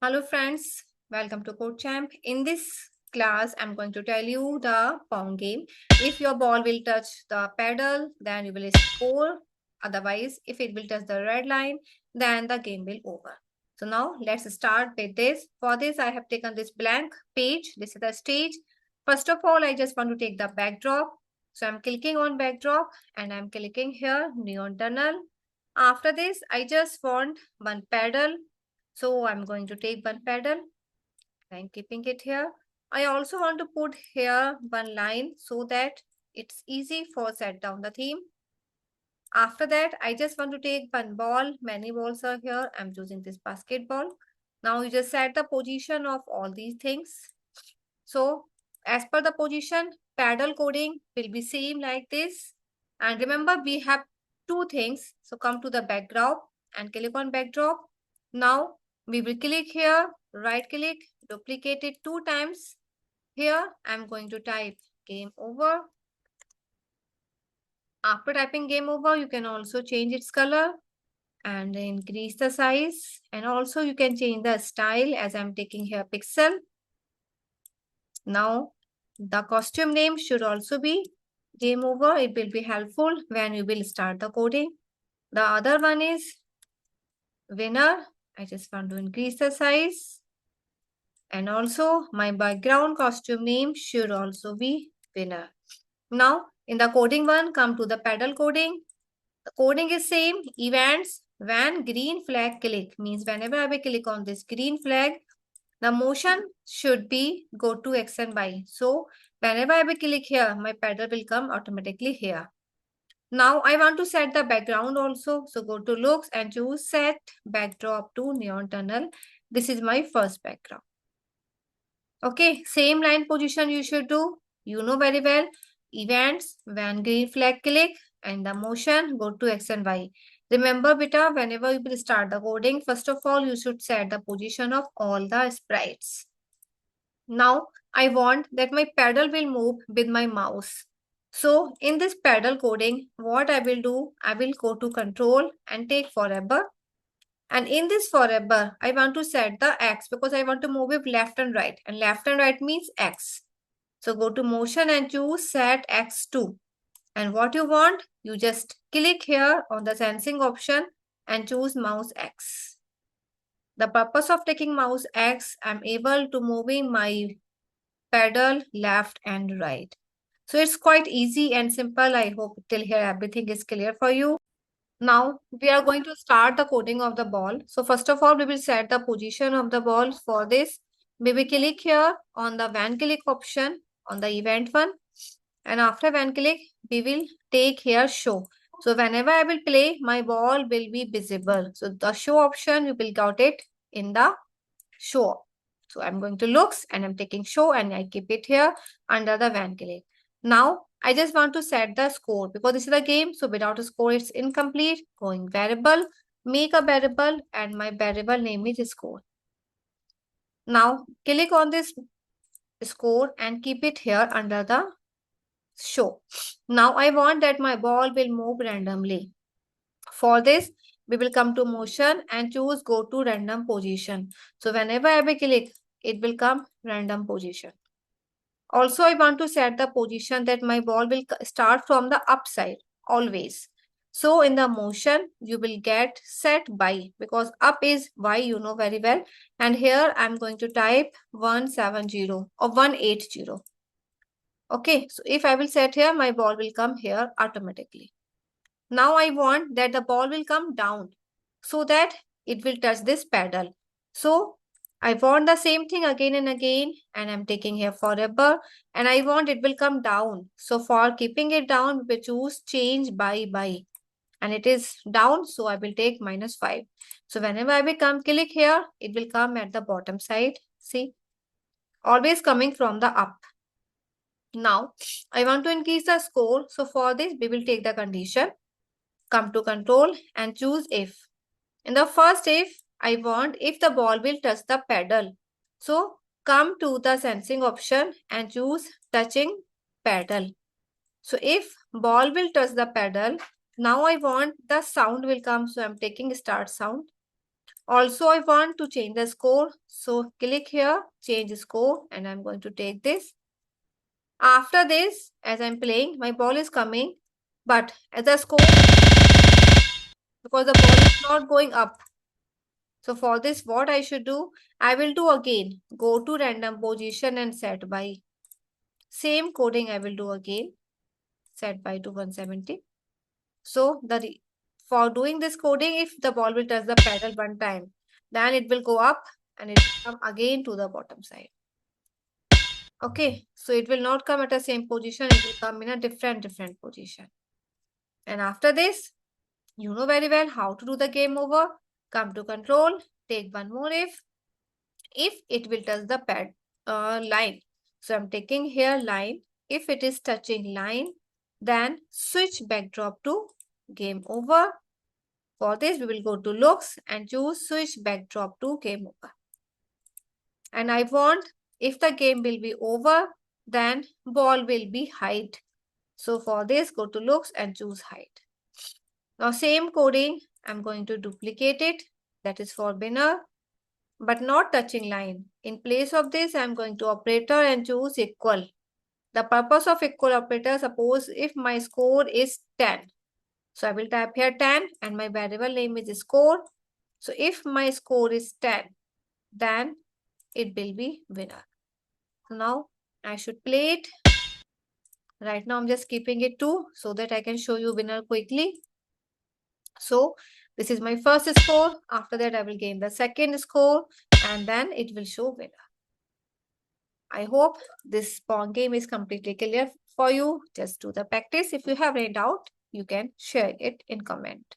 Hello friends, welcome to Code Champ. In this class, I'm going to tell you the Pong game. If your ball will touch the pedal, then you will score. Otherwise, if it will touch the red line, then the game will over. So now let's start with this. For this, I have taken this blank page. This is the stage. First of all, I just want to take the backdrop. So I'm clicking on backdrop and I'm clicking here neon tunnel. After this, I just want one pedal, so I'm going to take one pedal and keeping it here. I also want to put here one line so that it's easy for set down the theme. After that, I just want to take one ball. Many balls are here. I'm choosing this basketball. Now you just set the position of all these things. So as per the position, pedal coding will be same like this. And remember, we have two things. So come to the backdrop and click on backdrop. Now we will click here, right click, duplicate it 2 times. Here I'm going to type game over. After typing game over, you can also change its color and increase the size. And also you can change the style as I'm taking here pixel. Now the costume name should also be game over. It will be helpful when you will start the coding. The other one is winner. I just want to increase the size. And also my background costume name should also be winner. Now in the coding one, come to the pedal coding. The coding is same. Events when green flag click means whenever I will click on this green flag, the motion should be go to X and Y. So whenever I will click here, my pedal will come automatically here. Now I want to set the background also. So go to looks and choose set backdrop to neon tunnel. This is my first background. Okay, same line position you should do. You know very well. Events, when green flag click and the motion, go to X and Y. Remember beta, whenever you will start the coding, first of all, you should set the position of all the sprites. Now, I want that my pedal will move with my mouse. So, in this pedal coding, what I will do, I will go to control and take forever. And in this forever, I want to set the X because I want to move it left and right. And left and right means X. So go to motion and choose set X2. And what you want, you just click here on the sensing option and choose mouse X. The purpose of taking mouse X, I'm able to moving my pedal left and right. So it's quite easy and simple. I hope till here everything is clear for you. Now we are going to start the coding of the ball. So first of all, we will set the position of the ball. For this, we will click here on the when click option on the event one. And after when click, we will take here show. So whenever I will play, my ball will be visible. So the show option, you will got it in the show. So I'm going to looks and I'm taking show and I keep it here under the when click. Now I just want to set the score because this is the game. So without a score, it's incomplete. Going variable, make a variable and my variable name is score. Now click on this score and keep it here under the show. Now I want that my ball will move randomly. For this, we will come to motion and choose go to random position. So whenever I will click, it will come random position. Also, I want to set the position that my ball will start from the upside always. So in the motion, you will get set by because up is Y, you know very well. And here I'm going to type 170 or 180. Okay, so if I will set here, my ball will come here automatically. Now I want that the ball will come down so that it will touch this pedal. So I want the same thing again and again and I'm taking here forever and I want it will come down. So for keeping it down, we choose change by and it is down. So I will take -5. So whenever I will come click here, it will come at the bottom side. See, always coming from the up. Now I want to increase the score. So for this, we will take the condition, come to control and choose if. In the first if, I want if the ball will touch the pedal. So come to the sensing option and choose touching pedal. So if ball will touch the pedal, now I want the sound will come. So I'm taking start sound. Also, I want to change the score. So click here, change score, and I'm going to take this. After this, as I'm playing, my ball is coming, but as the score, because the ball is not going up. So for this, what I should do, I will do again. Go to random position and set by. Same coding I will do again. Set by to 170. So for doing this coding, if the ball will touch the pedal one time, then it will go up and it will come again to the bottom side. Okay, so it will not come at the same position, it will come in a different position. And after this, you know very well how to do the game over. Come to control, take one more if it will touch the pad line. So I'm taking here line. If it is touching line, then switch backdrop to game over. For this, we will go to looks and choose switch backdrop to game over. And I want, if the game will be over, then ball will be hide. So for this, go to looks and choose hide. Now same coding, I'm going to duplicate it. That is for winner, but not touching line. In place of this, I'm going to operator and choose equal. The purpose of equal operator, suppose if my score is 10. So I will type here 10 and my variable name is score. So if my score is 10, then it will be winner. So now I should play it. Right now I'm just keeping it 2 so that I can show you winner quickly. So this is my first score. After that I will gain the second score and then it will show winner. I hope this Pong game is completely clear for you. Just do the practice. If you have any doubt, you can share it in comment.